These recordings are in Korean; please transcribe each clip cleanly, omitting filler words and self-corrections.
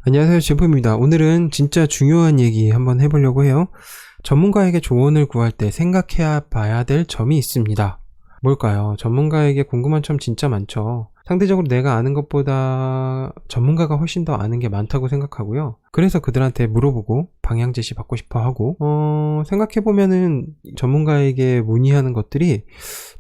안녕하세요, 제프입니다. 오늘은 진짜 중요한 얘기 한번 해보려고 해요. 전문가에게 조언을 구할 때 생각해야 봐야 될 점이 있습니다. 뭘까요? 전문가에게 궁금한 점 진짜 많죠. 상대적으로 내가 아는 것보다 전문가가 훨씬 더 아는 게 많다고 생각하고요. 그래서 그들한테 물어보고 방향 제시 받고 싶어 하고, 생각해보면은 전문가에게 문의하는 것들이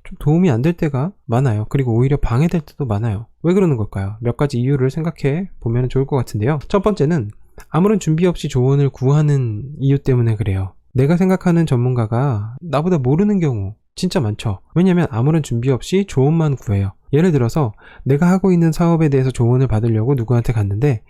좀 도움이 안 될 때가 많아요. 그리고 오히려 방해될 때도 많아요. 왜 그러는 걸까요? 몇 가지 이유를 생각해 보면 좋을 것 같은데요. 첫 번째는 아무런 준비 없이 조언을 구하는 이유 때문에 그래요. 내가 생각하는 전문가가 나보다 모르는 경우 진짜 많죠. 왜냐면 아무런 준비 없이 조언만 구해요. 예를 들어서 내가 하고 있는 사업에 대해서 조언을 받으려고 누구한테 갔는데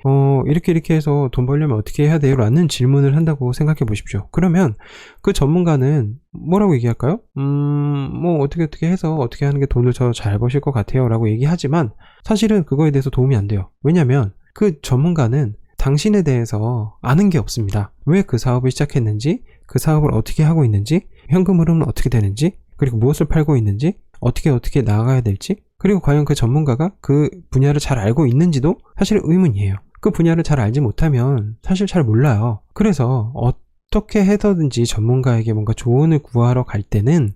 이렇게 해서 돈 벌려면 어떻게 해야 돼요? 라는 질문을 한다고 생각해 보십시오. 그러면 그 전문가는 뭐라고 얘기할까요? 뭐 어떻게 해서 어떻게 하는 게 돈을 더 잘 버실 것 같아요 라고 얘기하지만 사실은 그거에 대해서 도움이 안 돼요. 왜냐면 그 전문가는 당신에 대해서 아는 게 없습니다. 왜 그 사업을 시작했는지, 그 사업을 어떻게 하고 있는지, 현금 흐름은 어떻게 되는지, 그리고 무엇을 팔고 있는지, 어떻게 나아가야 될지, 그리고 과연 그 전문가가 그 분야를 잘 알고 있는지도 사실 의문이에요. 그 분야를 잘 알지 못하면 사실 잘 몰라요. 그래서 어떻게 해서든지 전문가에게 뭔가 조언을 구하러 갈 때는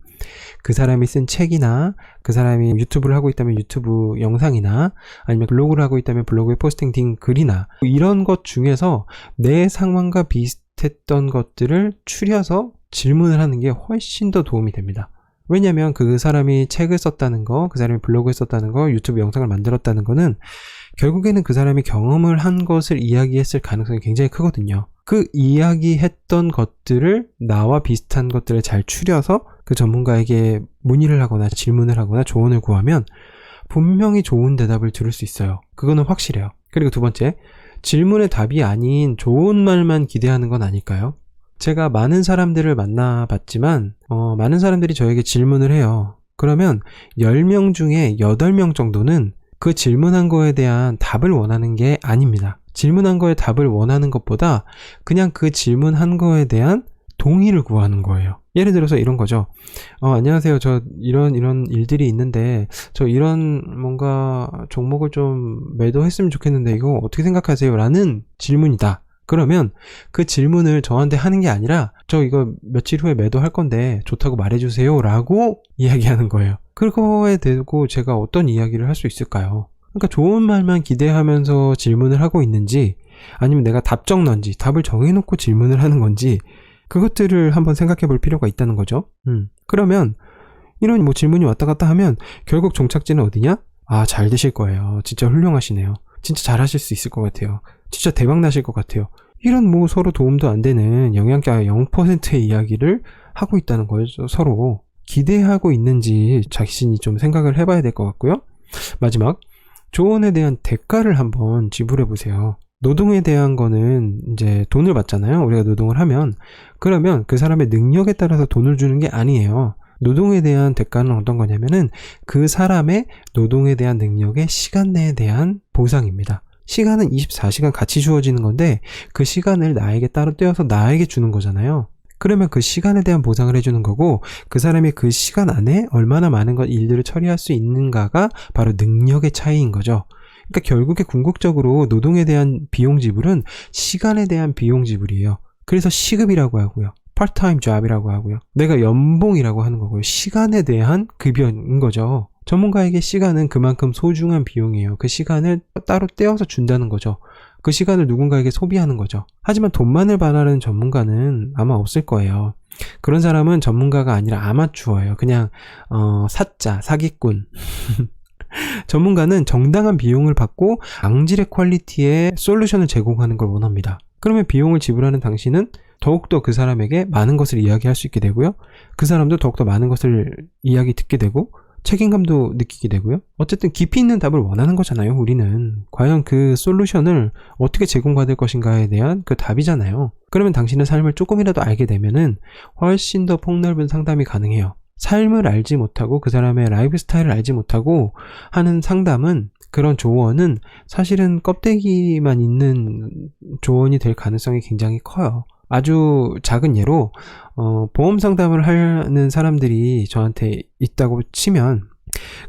그 사람이 쓴 책이나 그 사람이 유튜브를 하고 있다면 유튜브 영상이나 아니면 블로그를 하고 있다면 블로그에 포스팅 글이나 이런 것 중에서 내 상황과 비슷했던 것들을 추려서 질문을 하는 게 훨씬 더 도움이 됩니다. 왜냐면 그 사람이 책을 썼다는 거, 그 사람이 블로그를 썼다는 거, 유튜브 영상을 만들었다는 거는 결국에는 그 사람이 경험을 한 것을 이야기했을 가능성이 굉장히 크거든요. 그 이야기했던 것들을 나와 비슷한 것들을 잘 추려서 그 전문가에게 문의를 하거나 질문을 하거나 조언을 구하면 분명히 좋은 대답을 들을 수 있어요. 그거는 확실해요. 그리고 두 번째, 질문의 답이 아닌 좋은 말만 기대하는 건 아닐까요? 제가 많은 사람들을 만나봤지만 많은 사람들이 저에게 질문을 해요. 그러면 10명 중에 8명 정도는 그 질문한 거에 대한 답을 원하는 게 아닙니다. 질문한 거에 답을 원하는 것보다 그냥 그 질문한 거에 대한 동의를 구하는 거예요. 예를 들어서 이런 거죠. 안녕하세요. 저 이런 일들이 있는데 저 이런 뭔가 종목을 좀 매도했으면 좋겠는데 이거 어떻게 생각하세요? 라는 질문이다. 그러면 그 질문을 저한테 하는 게 아니라 저 이거 며칠 후에 매도할 건데 좋다고 말해주세요 라고 이야기하는 거예요. 그거에 대고 제가 어떤 이야기를 할 수 있을까요? 그러니까 좋은 말만 기대하면서 질문을 하고 있는지 아니면 내가 답정넌지 답을 정해놓고 질문을 하는 건지 그것들을 한번 생각해 볼 필요가 있다는 거죠. 그러면 이런 뭐 질문이 왔다 갔다 하면 결국 종착지는 어디냐? 잘 되실 거예요. 진짜 훌륭하시네요. 진짜 잘하실 수 있을 것 같아요. 진짜 대박 나실 것 같아요. 이런 뭐 서로 도움도 안 되는 영양가 0%의 이야기를 하고 있다는 거죠. 서로 기대하고 있는지 자신이 좀 생각을 해봐야 될 것 같고요. 마지막, 조언에 대한 대가를 한번 지불해 보세요. 노동에 대한 거는 이제 돈을 받잖아요. 우리가 노동을 하면. 그러면 그 사람의 능력에 따라서 돈을 주는 게 아니에요. 노동에 대한 대가는 어떤 거냐면은 그 사람의 노동에 대한 능력의 시간 내에 대한 보상입니다. 시간은 24시간 같이 주어지는 건데 그 시간을 나에게 따로 떼어서 나에게 주는 거잖아요. 그러면 그 시간에 대한 보상을 해주는 거고 그 사람이 그 시간 안에 얼마나 많은 일들을 처리할 수 있는가가 바로 능력의 차이인 거죠. 그러니까 결국에 궁극적으로 노동에 대한 비용 지불은 시간에 대한 비용 지불이에요. 그래서 시급이라고 하고요. 파트타임 잡이라고 하고요. 내가 연봉이라고 하는 거고요. 시간에 대한 급여인 거죠. 전문가에게 시간은 그만큼 소중한 비용이에요. 그 시간을 따로 떼어서 준다는 거죠. 그 시간을 누군가에게 소비하는 거죠. 하지만 돈만을 바라는 전문가는 아마 없을 거예요. 그런 사람은 전문가가 아니라 아마추어예요. 그냥 사기꾼. 전문가는 정당한 비용을 받고 양질의 퀄리티의 솔루션을 제공하는 걸 원합니다. 그러면 비용을 지불하는 당신은 더욱더 그 사람에게 많은 것을 이야기할 수 있게 되고요. 그 사람도 더욱더 많은 것을 이야기 듣게 되고 책임감도 느끼게 되고요. 어쨌든 깊이 있는 답을 원하는 거잖아요. 우리는 과연 그 솔루션을 어떻게 제공받을 것인가에 대한 그 답이잖아요. 그러면 당신의 삶을 조금이라도 알게 되면은 훨씬 더 폭넓은 상담이 가능해요. 삶을 알지 못하고 그 사람의 라이프 스타일을 알지 못하고 하는 상담은, 그런 조언은 사실은 껍데기만 있는 조언이 될 가능성이 굉장히 커요. 아주 작은 예로 보험 상담을 하는 사람들이 저한테 있다고 치면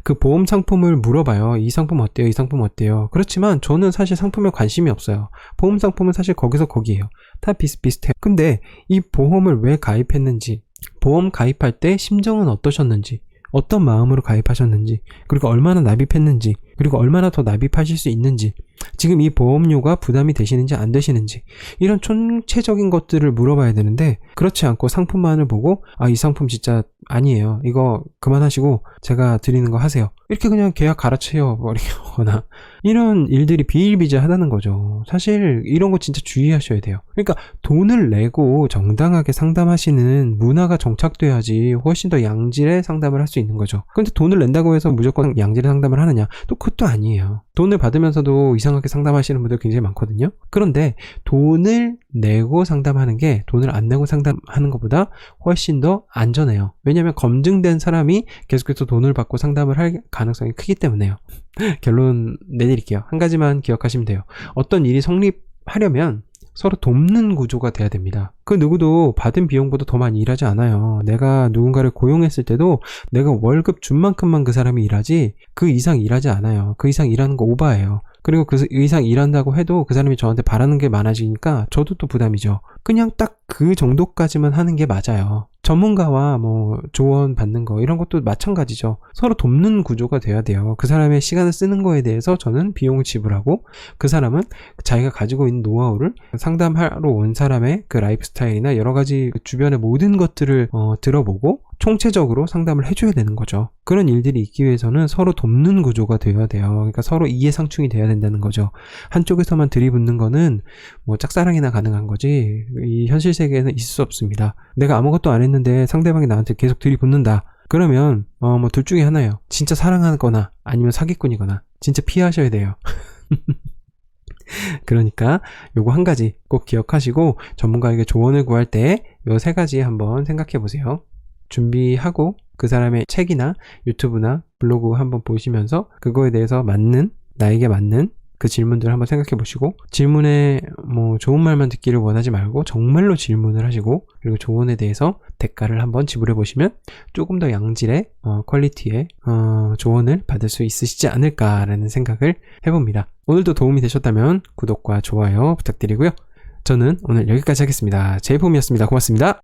그 보험 상품을 물어봐요. 이 상품 어때요? 이 상품 어때요? 그렇지만 저는 사실 상품에 관심이 없어요. 보험 상품은 사실 거기서 거기에요. 다 비슷비슷해요. 근데 이 보험을 왜 가입했는지, 보험 가입할 때 심정은 어떠셨는지, 어떤 마음으로 가입하셨는지, 그리고 얼마나 납입했는지, 그리고 얼마나 더 납입하실 수 있는지, 지금 이 보험료가 부담이 되시는지 안 되시는지, 이런 총체적인 것들을 물어봐야 되는데, 그렇지 않고 상품만을 보고 이 상품 진짜 아니에요, 이거 그만하시고 제가 드리는 거 하세요, 이렇게 그냥 계약 갈아치워 버리거나 이런 일들이 비일비재하다는 거죠. 사실 이런 거 진짜 주의하셔야 돼요. 그러니까 돈을 내고 정당하게 상담하시는 문화가 정착돼야지 훨씬 더 양질의 상담을 할 수 있는 거죠. 근데 돈을 낸다고 해서 무조건 양질의 상담을 하느냐? 또 그것도 아니에요. 돈을 받으면서도 이상하게 상담하시는 분들 굉장히 많거든요. 그런데 돈을 내고 상담하는 게 돈을 안 내고 상담하는 것보다 훨씬 더 안전해요. 왜냐하면 검증된 사람이 계속해서 돈을 받고 상담을 할 가능성이 크기 때문에요. 결론 내드릴게요. 한 가지만 기억하시면 돼요. 어떤 일이 성립하려면 서로 돕는 구조가 돼야 됩니다. 그 누구도 받은 비용보다 더 많이 일하지 않아요. 내가 누군가를 고용했을 때도 내가 월급 준 만큼만 그 사람이 일하지 그 이상 일하지 않아요. 그 이상 일하는 거 오바예요. 그리고 그 이상 일한다고 해도 그 사람이 저한테 바라는 게 많아지니까 저도 또 부담이죠. 그냥 딱 그 정도까지만 하는 게 맞아요. 전문가와 조언 받는 거 이런 것도 마찬가지죠. 서로 돕는 구조가 돼야 돼요. 그 사람의 시간을 쓰는 거에 대해서 저는 비용을 지불하고, 그 사람은 자기가 가지고 있는 노하우를 상담하러 온 사람의 그 라이프 스타일이나 여러 가지 주변의 모든 것들을 들어보고 총체적으로 상담을 해줘야 되는 거죠. 그런 일들이 있기 위해서는 서로 돕는 구조가 되어야 돼요. 그러니까 서로 이해상충이 돼야 된다는 거죠. 한쪽에서만 들이붓는 거는 짝사랑이나 가능한 거지 이 현실 세계에는 있을 수 없습니다. 내가 아무것도 안 했는데 상대방이 나한테 계속 들이붓는다. 그러면 둘 중에 하나예요. 진짜 사랑하거나 아니면 사기꾼이거나. 진짜 피하셔야 돼요. 그러니까 요거 한 가지 꼭 기억하시고 전문가에게 조언을 구할 때 요 세 가지 한번 생각해 보세요. 준비하고 그 사람의 책이나 유튜브나 블로그 한번 보시면서 그거에 대해서 나에게 맞는 그 질문들을 한번 생각해 보시고, 질문에 좋은 말만 듣기를 원하지 말고 정말로 질문을 하시고, 그리고 조언에 대해서 대가를 한번 지불해 보시면 조금 더 양질의 퀄리티의 조언을 받을 수 있으시지 않을까라는 생각을 해봅니다. 오늘도 도움이 되셨다면 구독과 좋아요 부탁드리고요. 저는 오늘 여기까지 하겠습니다. 제이폼이었습니다. 고맙습니다.